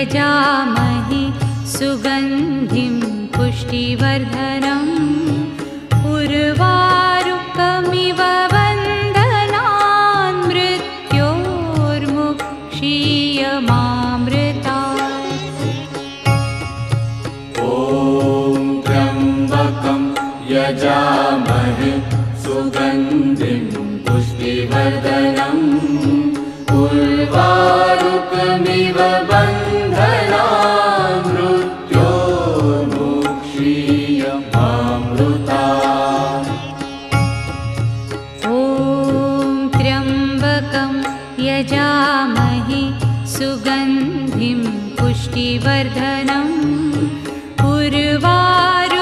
यजामहे सुगन्धिं पुष्टिवर्धनम् उर्वारुकमिव बन्धनान् मृत्योर्मुक्षीयमामृतात्। ॐ त्र्यम्बकं यजामहे सुगन्धिं पुष्टिवर्धनम् उर्वारुकमिव बन्धनान् मृत्योर्मुक्षीयमामृतात्। ॐ त्र्यम्बकं यजामहे सुगन्धिं पुष्टिवर्धनम् उर्वारुकमिव